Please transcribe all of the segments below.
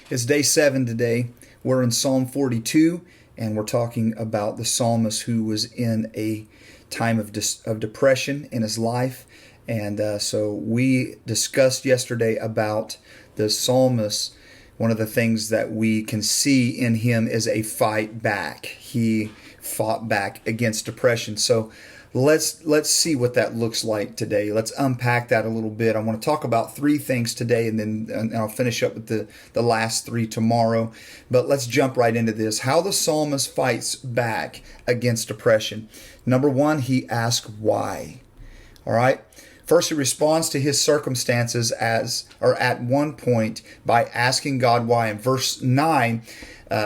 It's day 7 today. We're in Psalm 42, and we're talking about the psalmist who was in a time of depression in his life. And so we discussed yesterday about the psalmist. One of the things that we can see in him is a fight back. He fought back against depression. So let's see what that looks like today. Let's unpack that a little bit. I want to talk about 3 things today, and I'll finish up with the last 3 tomorrow. But let's jump right into this. How the psalmist fights back against depression. Number 1, he asks why. All right. First, he responds to his circumstances at one point by asking God why. In verse 9,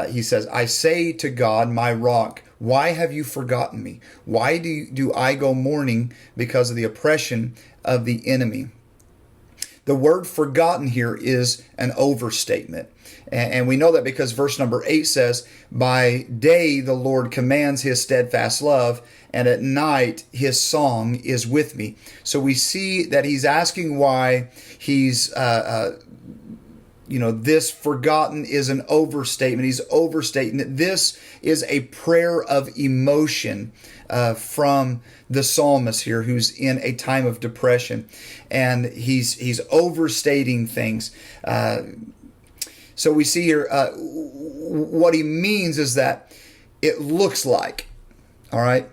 he says, I say to God, my rock, why have you forgotten me? Why do I go mourning because of the oppression of the enemy? The word forgotten here is an overstatement. And we know that because verse number 8 says, by day the Lord commands his steadfast love, and at night his song is with me. So we see that he's asking why he's this forgotten is an overstatement. He's overstating it. This is a prayer of emotion from the psalmist here, who's in a time of depression, and he's overstating things. So we see here what he means is that it looks like, all right,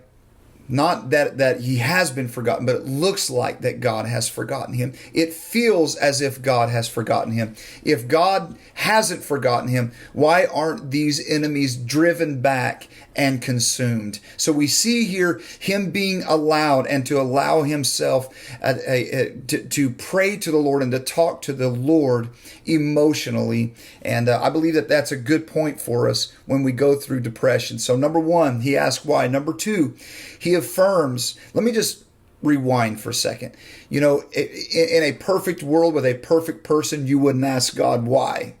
not that he has been forgotten, but it looks like that God has forgotten him. It feels as if God has forgotten him. If God hasn't forgotten him, why aren't these enemies driven back and consumed? So we see here him being allowed and to allow himself to pray to the Lord and to talk to the Lord emotionally. And I believe that that's a good point for us when we go through depression. So number 1, he asks why. Number 2, he affirms. Let me just rewind for a second. You know, in a perfect world with a perfect person, you wouldn't ask God why.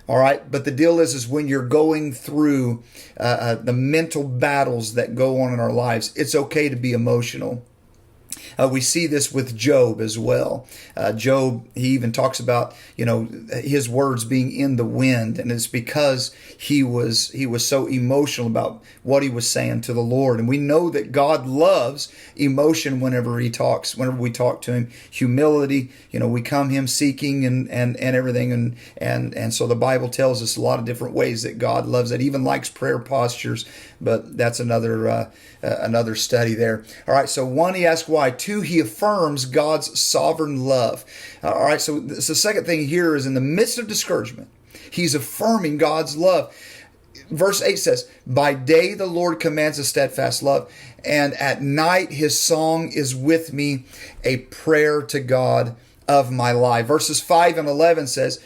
All right. But the deal is when you're going through the mental battles that go on in our lives, it's okay to be emotional. We see this with Job as well. Job, he even talks about, his words being in the wind, and it's because he was so emotional about what he was saying to the Lord. And we know that God loves emotion whenever we talk to him. Humility, we come him seeking and everything, and so the Bible tells us a lot of different ways that God loves it. Even likes prayer postures, but that's another study there. All right, so 1, he asks why. 2, he affirms God's sovereign love. All right, so the second thing here is in the midst of discouragement, he's affirming God's love. Verse 8 says, by day the Lord commands a steadfast love, and at night his song is with me, a prayer to God of my life. Verses 5 and 11 says,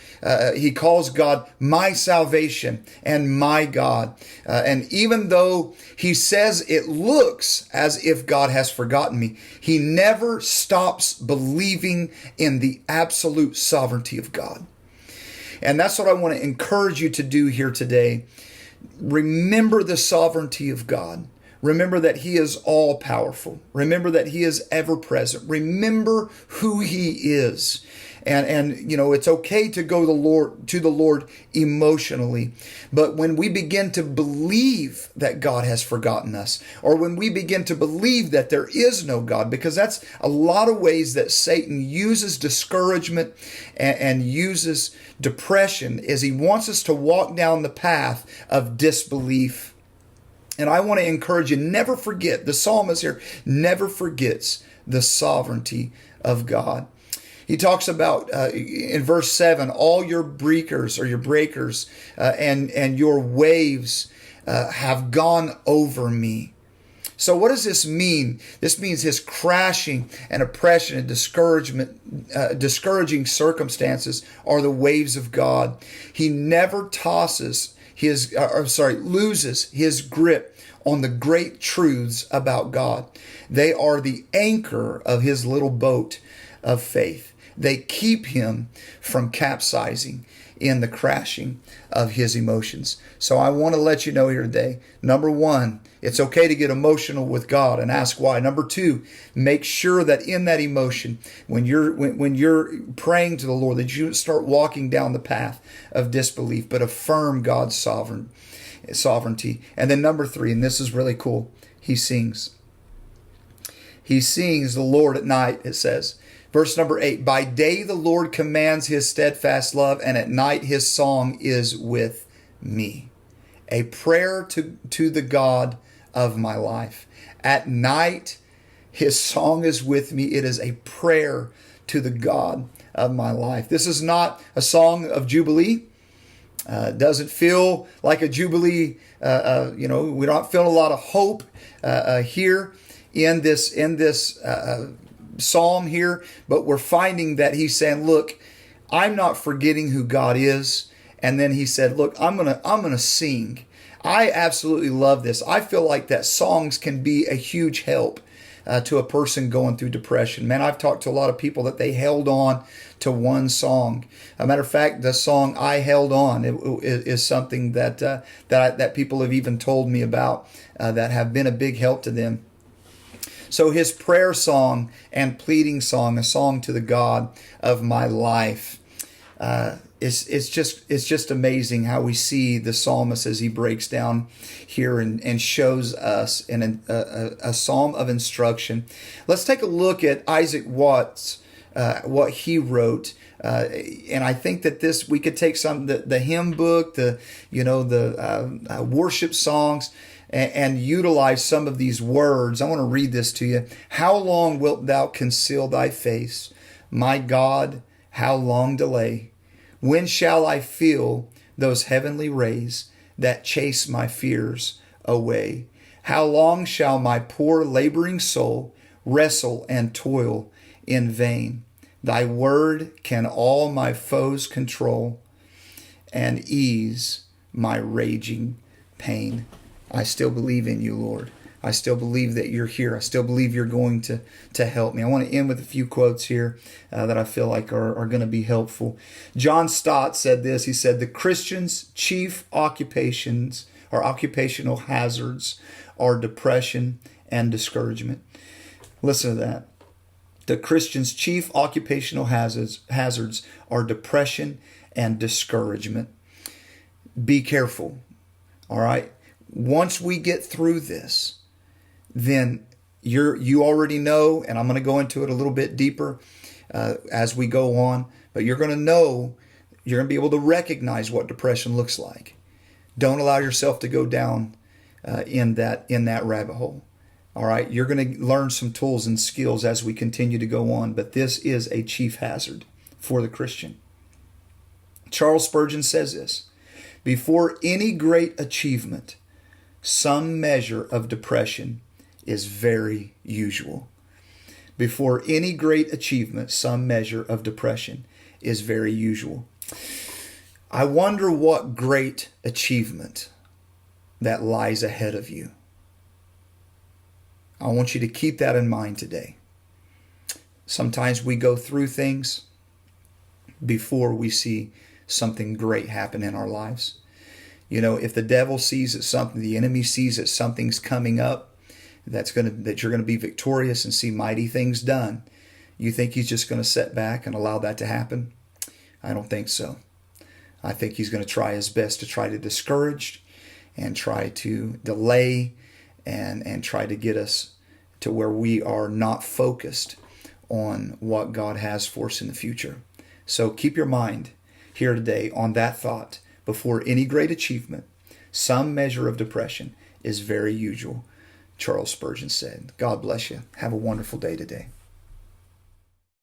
he calls God my salvation and my God. And even though he says it looks as if God has forgotten me, he never stops believing in the absolute sovereignty of God. And that's what I want to encourage you to do here today. Remember the sovereignty of God. Remember that he is all powerful. Remember that he is ever present. Remember who he is. And it's okay to go to the Lord emotionally. But when we begin to believe that God has forgotten us, or when we begin to believe that there is no God, because that's a lot of ways that Satan uses discouragement and uses depression, is he wants us to walk down the path of disbelief. And I want to encourage you, never forget, the psalmist here never forgets the sovereignty of God. He talks about, in verse 7, all your breakers and your waves have gone over me. So what does this mean? This means his crashing and oppression and discouragement, discouraging circumstances are the waves of God. He never loses his grip on the great truths about God. They are the anchor of his little boat of faith. They keep him from capsizing in the crashing of his emotions. So I want to let you know here today, number one, it's okay to get emotional with God and ask why. Number two, make sure that in that emotion, when you're praying to the Lord, that you start walking down the path of disbelief, but affirm God's sovereignty. And then number three, and this is really cool, he sings. He sings the Lord at night, it says. Verse number 8, by day the Lord commands his steadfast love, and at night his song is with me. A prayer to the God of my life. At night his song is with me. It is a prayer to the God of my life. This is not a song of Jubilee. Doesn't feel like a Jubilee. We're not feeling a lot of hope here in this psalm here, but we're finding that he's saying, look, I'm not forgetting who God is. And then he said, look, I'm gonna sing. I absolutely love this. I feel like that songs can be a huge help to a person going through depression. Man, I've talked to a lot of people that they held on to one song. As a matter of fact, the song "I Held On" is something that people have even told me about that have been a big help to them. So his prayer song and pleading song, a song to the God of my life, it's just amazing how we see the psalmist as he breaks down here and shows us in a psalm of instruction. Let's take a look at Isaac Watts, what he wrote. And I think that this, we could take the hymn book, the worship songs, and utilize some of these words. I want to read this to you. How long wilt thou conceal thy face? My God, how long delay? When shall I feel those heavenly rays that chase my fears away? How long shall my poor laboring soul wrestle and toil in vain? Thy word can all my foes control and ease my raging pain. I still believe in you, Lord. I still believe that you're here. I still believe you're going to help me. I want to end with a few quotes here that I feel like are going to be helpful. John Stott said this. He said, the Christian's chief occupations or occupational hazards are depression and discouragement. Listen to that. The Christian's chief occupational hazards are depression and discouragement. Be careful. All right. Once we get through this, then you already know, and I'm going to go into it a little bit deeper as we go on, but you're going to know, you're going to be able to recognize what depression looks like. Don't allow yourself to go down in that rabbit hole. All right, you're going to learn some tools and skills as we continue to go on, but this is a chief hazard for the Christian. Charles Spurgeon says this, before any great achievement, some measure of depression is very usual. Before any great achievement, some measure of depression is very usual. I wonder what great achievement that lies ahead of you. I want you to keep that in mind today. Sometimes we go through things before we see something great happen in our lives. You know, if the devil sees that something, the enemy sees that something's coming up, that you're going to be victorious and see mighty things done, you think he's just going to sit back and allow that to happen? I don't think so. I think he's going to try his best to try to discourage and try to delay and try to get us to where we are not focused on what God has for us in the future. So keep your mind here today on that thought. Before any great achievement, some measure of depression is very usual, Charles Spurgeon said. God bless you. Have a wonderful day today.